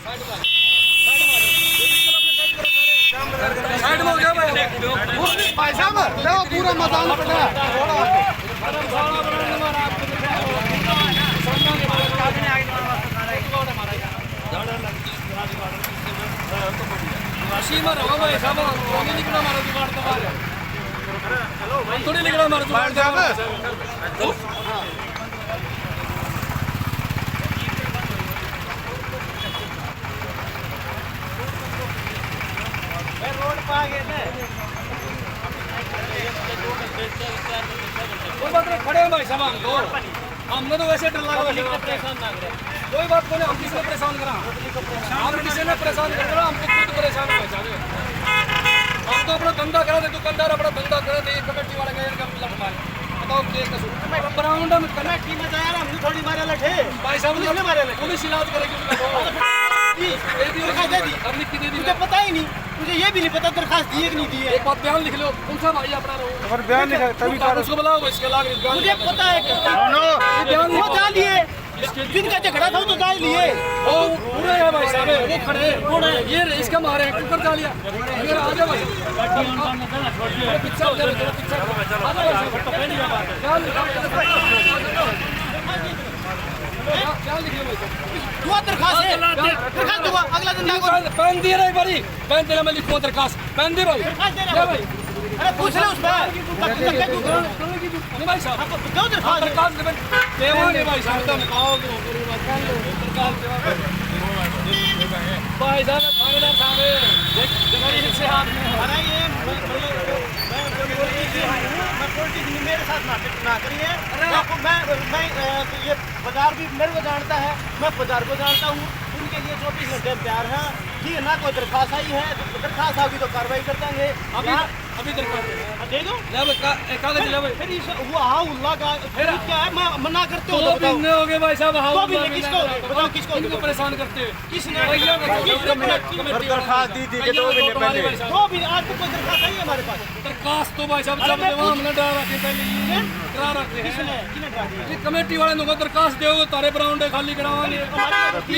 Side में हो गया भाई साहब, देखो पूरा मैदान पड़ा है। भाई साहब निकला मारो जुगाड़ तो थोड़ी निकला मारो जुगाड़ रोड पे आ गए थे। कोई बात नहीं, खड़े हैं भाई साहब हम तो, हमने तो वैसे डर लगा परेशान ना करे। कोई बात नहीं, हम किसी को परेशान करा, हम किसी ने परेशान कर रहा, हम खुद परेशान हो जाए। हम तो अपना धंधा करा दे, दुकानदार अपना धंधा करे दे, कमेटी वाले गए इनका लट मारे। बताओ क्या कसूर ब्राउंड में कमेटी में तो यार हमने थोड़ी मारे लठे भाई साहब ने मारे लठे। पुलिस इलाज करेगी उनका। मुझे पता ही नहीं, मुझे ये भी नहीं पता दरखास्त दिए कि नहीं दिए। एक बात बयान लिख लो, कौन सा भाई अपना रहो बयान लिखा तभी उसको बुलाओ, इसके लाग मुझे पता है कि वो जा लिए, जिनका झगड़ा था तो जा लिए। वो पूरे है भाई साहब, वो खड़े कौन है ये इसका मारे कुकर डाल लिया। अगर आ जाओ भाई पिक्चर दे दो, पिक्चर आ जाओ क्या लिखिए भाई दुआ दरखास्त है, दरखास्त दुआ अगला दिन पैन दिए ना एक बारी, पैन देना मैं लिखूँ दरखास्त, पैन दे भाई भाई। अरे पूछ ले उसमें नहीं भाई साहब दो दरखास्त दरखास्त देवा नहीं भाई साहब, तो भाई साहब थानेदार साहब से हाथ में अरे ये मैं पॉलिटिक्स मेरे साथ ना करिए। मैं ये बाजार भी मेरे को जानता है, मैं बाजार को जानता हूँ। उनके लिए 24 घंटे तैयार है कि ना कोई दरखास्त आई है, दरखास्त आगी तो कार्रवाई कर देंगे। अभी दरखास्त दे दो कागज ले भाई। फिर वो उल्ला का फिर क्या है, मैं मना करते हो तो भी हो गए भाई साहब, तो भी किसको बताओ, किसको इनको परेशान करते हुए किसने दरखास्त दी थी कि 2 महीने पहले। तो भी आज तो कोई दरखास्त आई है हमारे पास। दरखास्त तो भाई साहब सब देवा हमने डरा रखे पहले ये डरा रखे हैं। किसने डरा दिया? ये कमेटी वाले को दरखास्त दोगे तारे ब्राउंड खाली करावांगे,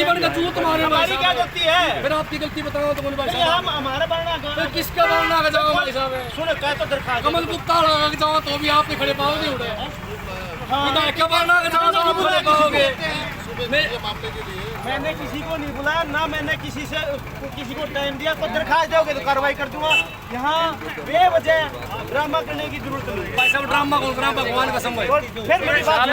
ईवन का जूत मारे हमारी क्या गलती है? फिर आपकी गलती बताओ तो बोले भाई साहब हम हमारा बनना फिर किसका बनना का जाओ भाई साहब। सुनो क्या तो दरखास्त कमल गुप्ता लगा के जाओ तो भी आप नहीं खड़े पाओगे उड़े। हाँ क्या बनना का जाओ तो आप खड़े पाओगे। मैंने किसी को नहीं बुलाया, ना मैंने किसी को टाइम दिया। तो दरखास्त दोगे तो कार्रवाई कर दूंगा। यहाँ बेवजह ड्रामा करने की जरूरत नहीं। भाई साहब ड्रामा कौन करा, भगवान का समय। फिर मेरी बात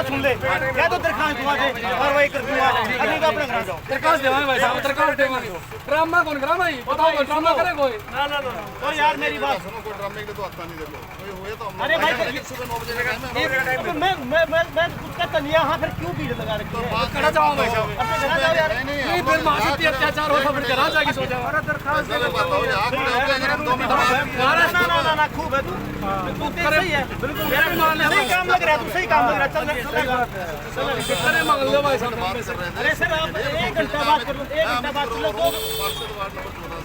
सुन ले, क्या तो दरखास्त दूंगा, कार्रवाई कर दूंगा। अभी का अपना घर जाओ, दरखास्त देवाएं भाई साहब, दरखास्त देवाएं। ड्रामा कौन करा भाई, बताओ ड्रामा करे कोई? ना तो यार मेरी बात अरे भाई मैं कुछ का तनिया यहाँ फिर क्यों भीड़ लगा रखी है? कड़ा जाओ भाई साहब, अपने घर जाओ यार। नहीं फिर मानसिक अत्याचार होता फिर करा जाएगी सोचा। दरखास्त ना खूब है तू सही है, बिल्कुल सही काम लग रहा है, तू सही काम लग रहा है। चल मांग लो भाई साहब। अरे सर आप 1 घंटा बात कर लो, 1 घंटा बात कर लो,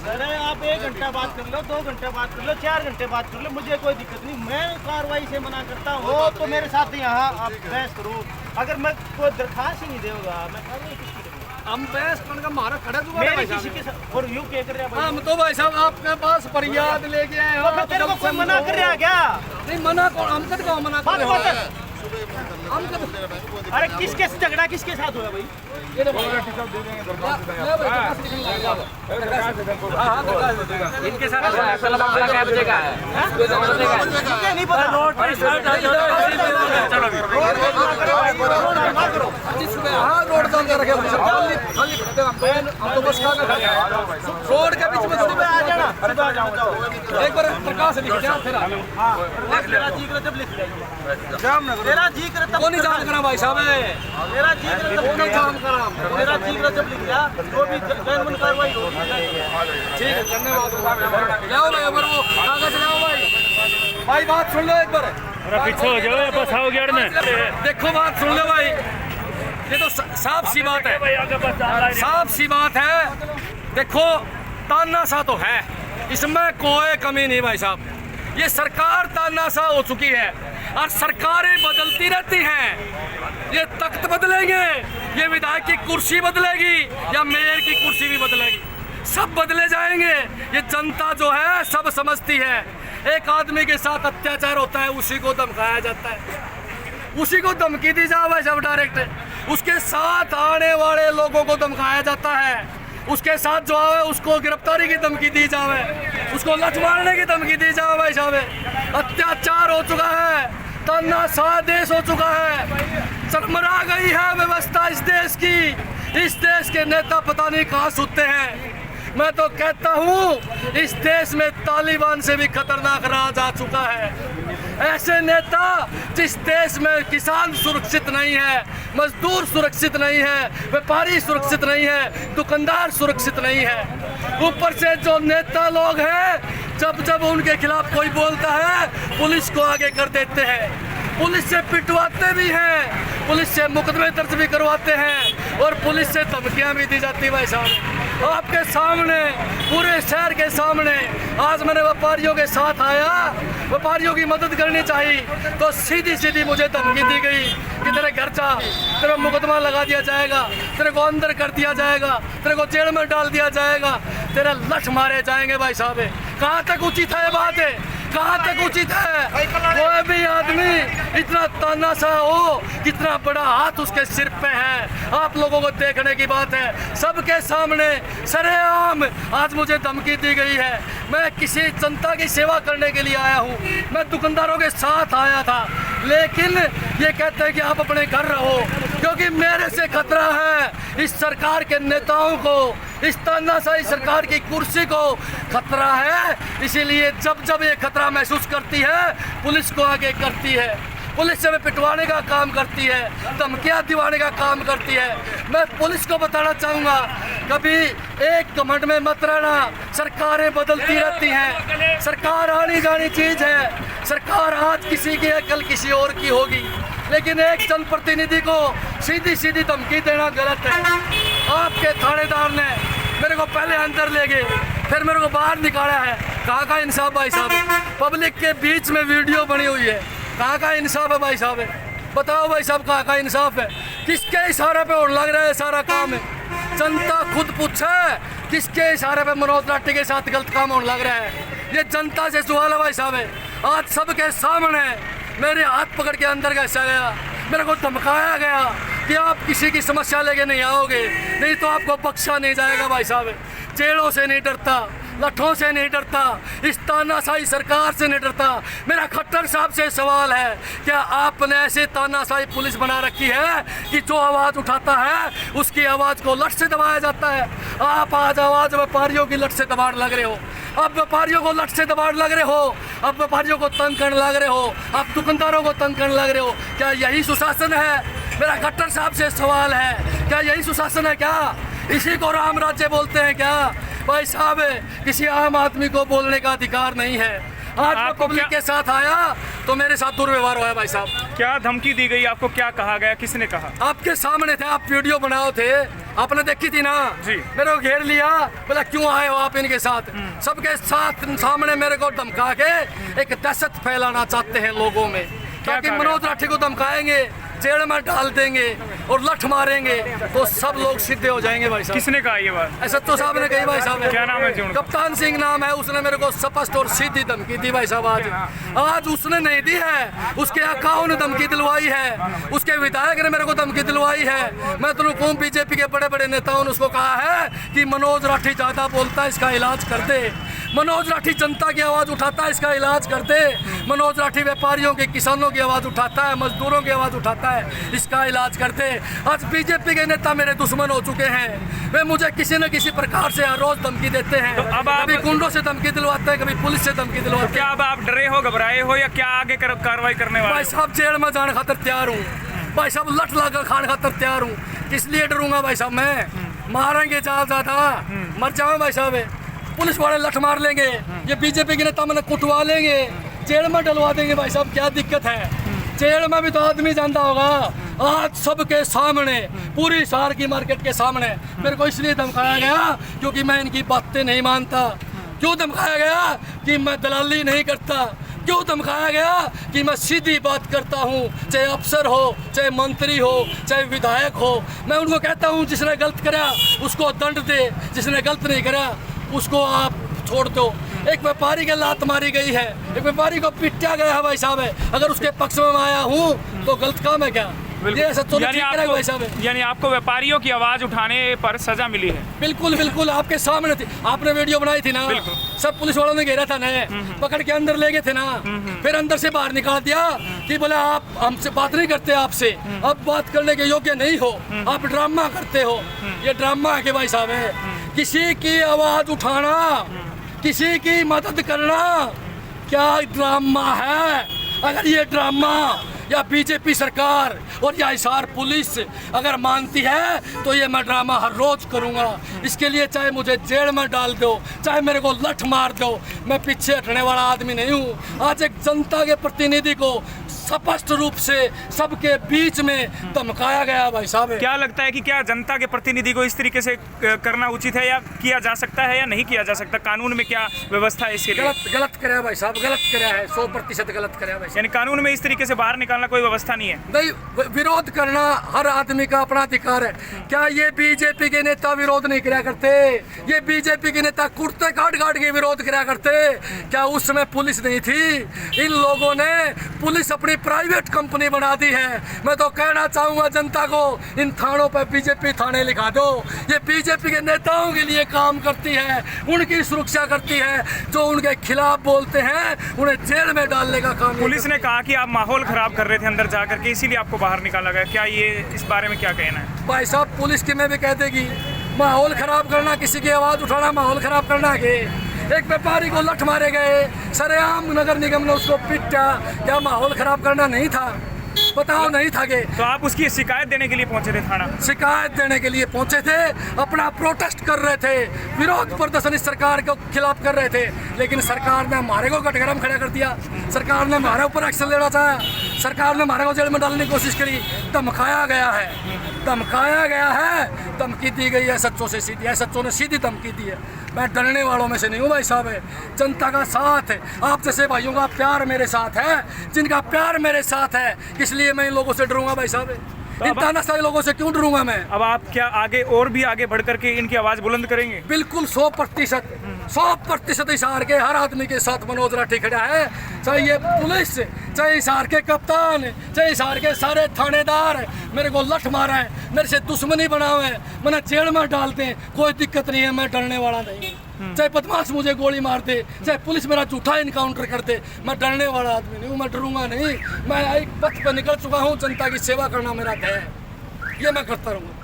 अरे आप 1 घंटा बात कर लो, 2 घंटे बात कर लो, 4 घंटे बात कर लो, मुझे कोई दिक्कत नहीं। मैं कार्रवाई से मना करता हूँ तो मेरे साथ यहाँ आप बहस करो। अगर मैं कोई दरखास्त ही नहीं देगा मैं कार्रवाई किसकी करूँगा? हम बहस करने का मारा खड़ा जुआ मेरे किसी के साथ और यूँ क्या कर रहा है भाई? हम तो भाई साहब आपके पास फरियाद लेके आए तो फिर तेरे को कोई मना कर रहा है क्या? नहीं मना कौन, हम कद का मना कर रहे हैं? हम कद अरे किसके से झगड़ा किसके साथ हुआ भाई? ये तो इनके साथ फैसला मामला क्या बजेगा है? मुझे नहीं पता। हाँ रोड बंद कर रखे हम तो बस रोड के बीच में सुबह आ जाना, एक बार प्रकाश लिख दिया फिर मेरा जी कर जब लिख मेरा जी कर तब नहीं जान करा भाई साहब, मेरा जी कर तब नहीं जान करा मेरा जी कर जब लिख दिया तो भी कानून कार्रवाई होगी। ठीक है धन्यवाद। लाओ भाई अगर वो कागज लाओ भाई, भाई बात सुन लो एक बार। पीछे हो जाओ बस आओ गेट में। देखो बात सुन लो भाई, ये तो साफ सी बात है, साफ सी बात है। देखो तानाशाह तो है, इसमें कोई कमी नहीं भाई साहब। ये सरकार तानाशाह हो चुकी है। और सरकारें बदलती रहती हैं। ये तख्त बदलेंगे, ये विधायक की कुर्सी बदलेगी या मेयर की कुर्सी भी बदलेगी, सब बदले जाएंगे। ये जनता जो है सब समझती है। एक आदमी के साथ अत्याचार होता है, उसी को धमकाया जाता है, उसी को धमकी दी जाए सब डायरेक्ट। उसके साथ आने वाले लोगों को धमकाया जाता है, उसके साथ जो आवे उसको गिरफ्तारी की धमकी दी जावे, उसको लठ मारने की धमकी दी जावे। भाई साहब अत्याचार हो चुका है, तानाशाह देश हो चुका है, चरमरा गई है व्यवस्था इस देश की। इस देश के नेता पता नहीं कहाँ सुते हैं। मैं तो कहता हूँ इस देश में तालिबान से भी खतरनाक राज आ चुका है। ऐसे नेता जिस देश में किसान सुरक्षित नहीं है, मजदूर सुरक्षित नहीं है, व्यापारी सुरक्षित नहीं है, दुकानदार सुरक्षित नहीं है, ऊपर से जो नेता लोग हैं जब जब उनके खिलाफ कोई बोलता है पुलिस को आगे कर देते हैं, पुलिस से पिटवाते भी हैं, पुलिस से मुकदमे दर्ज भी करवाते हैं और पुलिस से धमकियां भी दी जाती है। भाई साहब आपके सामने, पूरे शहर के सामने आज मैंने व्यापारियों के साथ आया, व्यापारियों की मदद करनी चाहिए तो सीधी सीधी मुझे धमकी दी गई कि तेरे घर जा, तेरा मुकदमा लगा दिया जाएगा, तेरे को अंदर कर दिया जाएगा, तेरे को जेल में डाल दिया जाएगा, तेरे लठ मारे जाएंगे। भाई साहब कहाँ तक उचित है ये बात है, कहाँ तक उचित है? कोई भी आदमी इतना तानाशाह हो, कितना बड़ा हाथ उसके सिर पे है, आप लोगों को देखने की बात है। सबके सामने सरेआम आज मुझे धमकी दी गई है। मैं किसी जनता की सेवा करने के लिए आया हूँ, मैं दुकानदारों के साथ आया था, लेकिन ये कहते हैं कि आप अपने घर रहो, क्योंकि मेरे से खतरा है इस सरकार के नेताओं को, इस तानाशाही सरकार की कुर्सी को खतरा है। इसीलिए जब जब ये खतरा महसूस करती है पुलिस को आगे करती है, पुलिस से पिटवाने का काम करती है, धमकियां दिवाने का काम करती है। मैं पुलिस को बताना चाहूँगा कभी एक घमंड में मत रहना, सरकारें बदलती रहती हैं, सरकार आनी जानी चीज़ है, सरकार आज किसी की है कल किसी और की होगी, लेकिन एक जनप्रतिनिधि को सीधी सीधी धमकी देना गलत है। आपके थानेदार ने मेरे को पहले अंदर ले गए, फिर मेरे को बाहर निकाला है। कहाँ का इंसाफ भाई साहब? पब्लिक के बीच में वीडियो बनी हुई है, कहाँ का इंसाफ है भाई साहब? बताओ भाई साहब कहाँ का इंसाफ है? किसके इशारे पे और लग रहा है सारा काम है? जनता खुद पूछे किसके इशारे पे मनोज लाठी के साथ गलत काम होने लग रहा है? ये जनता से सवाल है भाई साहब। आज सबके सामने मेरे हाथ पकड़ के अंदर कैसा गया, मेरे को धमकाया गया कि आप किसी की समस्या लेके नहीं आओगे, नहीं तो आपको बख्शा नहीं जाएगा। भाई साहब जेलों से नहीं डरता, लठों से नहीं डरता, इस तानाशाही सरकार से नहीं डरता। मेरा खट्टर साहब से सवाल है, क्या आपने ऐसे तानाशाही पुलिस बना रखी है कि जो आवाज़ उठाता है उसकी आवाज़ को लठ से दबाया जाता है? आप आज आवाज़ व्यापारियों की लठ से दबाड़ लग रहे हो, अब व्यापारियों को लठ से दबाड़ लग रहे हो, अब व्यापारियों को तंग करने लग रहे हो, अब दुकानदारों को तंग करने लग रहे हो। क्या यही सुशासन है? मेरा खट्टर साहब से सवाल है, क्या यही सुशासन है? क्या इसी को राम राज्य बोलते हैं क्या? भाई साहब किसी आम आदमी को बोलने का अधिकार नहीं है। आज मैं पब्लिक के साथ आया तो मेरे साथ दुर्व्यवहार हुआ है। भाई साहब क्या धमकी दी गई आपको, क्या कहा गया, किसने कहा? आपके सामने थे, आप वीडियो बनाओ थे, आपने देखी थी ना जी। मेरे को घेर लिया, बोला क्यों आए हो आप इनके साथ? सबके साथ सामने मेरे को धमका के एक दहशत फैलाना चाहते हैं लोगों में, ताकि मनोज लाठी को धमकाएंगे, जेल में डाल देंगे और लठ मारेंगे तो सब लोग सीधे हो जाएंगे। भाई साहब किसने कहा ये बात? सत्तो साहब ने कही। भाई साहब क्या नाम है जी उनका? कप्तान सिंह नाम है, उसने मेरे को स्पष्ट और सीधी धमकी दी। भाई साहब आज उसने नहीं दी है, उसके अकाउंट ने धमकी दिलवाई है, उसके विधायक ने मेरे को धमकी दिलवाई है। मैं तो कहूँ बीजेपी के बड़े बड़े नेताओं ने उसको कहा है कि मनोज लाठी ज्यादा बोलता है, इसका इलाज कर दे। मनोज लाठी जनता की आवाज़ उठाता है, इसका इलाज कर दे। मनोज लाठी व्यापारियों के, किसानों की आवाज़ उठाता है, मजदूरों की आवाज़ उठाता है, इसका इलाज कर दे। आज बीजेपी के नेता मेरे दुश्मन हो चुके हैं, वे मुझे किसी न किसी प्रकार से हर रोज धमकी देते हैं। तो अब आप कभी गुंडों से धमकी दिलवाते हैं, कभी पुलिस से धमकी दिलवाते हैं। क्या अब आप डरे हो, घबराए हो, या क्या आगे कार्रवाई करने वाले? भाई साहब जेल में जाने खातर तैयार हूँ, भाई साहब लठ लाकर खाने खातर तैयार हूँ। किस लिए डरूंगा भाई साहब? मैं मारेंगे ज्यादा मर जाऊँ भाई साहब, पुलिस वाले लठ मार लेंगे, ये बीजेपी के नेता मैंने कुटवा लेंगे, जेल में डलवा देंगे। भाई साहब क्या दिक्कत है? जेल में भी तो आदमी जानता होगा। आज सबके सामने, पूरी शहर की मार्केट के सामने मेरे को इसलिए धमकाया गया क्योंकि मैं इनकी बातें नहीं मानता। क्यों धमकाया गया? कि मैं दलाली नहीं करता, क्यों धमकाया गया कि मैं सीधी बात करता हूँ, चाहे अफसर हो, चाहे मंत्री हो, चाहे विधायक हो। मैं उनको कहता हूँ जिसने गलत करा उसको दंड दे, जिसने गलत नहीं करा उसको आप छोड़ दो। एक व्यापारी के लात मारी गई है, एक व्यापारी को पिटा गया है भाई साहब, अगर उसके पक्ष में मैं आया हूँ तो गलत काम है क्या? ये सच्चों यानी आपको व्यापारियों की आवाज उठाने पर सजा मिली है? बिल्कुल बिल्कुल, आपके सामने थी, आपने वीडियो बनाई थी ना, सब पुलिस वालों ने घेरा था ना, पकड़ के अंदर ले गए थे ना, फिर अंदर से बाहर निकाल दिया कि बोले आप हमसे बात नहीं करते, आपसे अब बात करने के योग्य नहीं हो, आप ड्रामा करते हो। ये ड्रामा है कि भाई साहब है, किसी की आवाज उठाना, किसी की मदद करना क्या ड्रामा है? अगर ये ड्रामा या बीजेपी सरकार और या हिसार पुलिस अगर मानती है तो ये मैं ड्रामा हर रोज करूंगा। इसके लिए चाहे मुझे जेल में डाल दो, चाहे मेरे को लठ मार दो, मैं पीछे हटने वाला आदमी नहीं हूँ। आज एक जनता के प्रतिनिधि को स्पष्ट रूप से सबके बीच में धमकाया गया भाई साहब। क्या लगता है कि क्या जनता के प्रतिनिधि को इस तरीके से करना उचित है या किया जा सकता है या नहीं किया जा सकता? कानून में क्या व्यवस्था है इसके लिए? गलत कराया भाई साहब, गलत कराया है, 100% गलत कराया भाई साहब। यानी कानून में इस तरीके से बाहर निकालना कोई व्यवस्था नहीं है? नहीं, विरोध करना हर आदमी का अपना अधिकार है। क्या ये बीजेपी के नेता विरोध नहीं किया करते? ये बीजेपी के नेता कुर्ते काट के विरोध किया करते? क्या उस समय पुलिस नहीं थी? इन लोगों ने पुलिस अपनी प्राइवेट कंपनी बना दी है। मैं तो कहना चाहूंगा जनता को, इन थानों पर बीजेपी थाने लिखा दो। ये बीजेपी के नेताओं के लिए काम करती है, उनकी सुरक्षा करती है, जो उनके खिलाफ बोलते हैं उन्हें जेल में डालने का काम। पुलिस ने कहा कि आप माहौल खराब कर रहे थे अंदर जाकर के, इसीलिए आपको बाहर निकाला गया। क्या ये इस बारे में क्या कहना है? भाई साहब पुलिस की में भी कह देगी माहौल खराब करना, किसी की आवाज उठाना माहौल खराब करना के। एक व्यापारी को लठ मारे गए, सरेआम नगर निगम ने उसको पीटा, क्या माहौल खराब करना नहीं था? बताओ नहीं था के? तो आप उसकी शिकायत देने के लिए पहुंचे थे थाना? शिकायत देने के लिए पहुंचे थे, अपना प्रोटेस्ट कर रहे थे, विरोध प्रदर्शन इस सरकार के खिलाफ कर रहे थे, लेकिन सरकार ने हमारे को कटघरा खड़ा कर दिया। सरकार ने हमारे ऊपर एक्शन लेना चाहा, सरकार ने हमारे को जेल में डालने की कोशिश करी, धमकाया गया है, धमकाया गया है, धमकी दी गई है सच्चों से सीधी है, सच्चों ने सीधी धमकी दी है। मैं डरने वालों में से नहीं हूँ भाई साहब, है जनता का साथ है, आप जैसे भाइयों का प्यार मेरे साथ है, जिनका प्यार मेरे साथ है, इसलिए मैं इन लोगों से डरूंगा भाई साहब। इन तानाशाही लोगों से क्यों डरूंगा मैं? अब आप क्या आगे और भी आगे बढ़ करके इनकी आवाज बुलंद करेंगे? बिल्कुल 100% हिसार के हर आदमी के साथ मनोज राठी खड़ा है, चाहे ये पुलिस, चाहे हिसार के कप्तान, चाहे हिसार के सारे थानेदार मेरे को लठ मारा है, मेरे से दुश्मनी बना हुआ है, मैंने जेल में डालते हैं, कोई दिक्कत नहीं है, मैं डरने वाला नहीं। चाहे बदमाश मुझे गोली मार दे, चाहे पुलिस मेरा झूठा इनकाउंटर कर दे, मैं डरने वाला आदमी नहीं हूँ, मैं डरूंगा नहीं। मैं एक पथ पर निकल चुका हूँ, जनता की सेवा करना मेरा ध्येय है, ये मैं करता रहूँगा।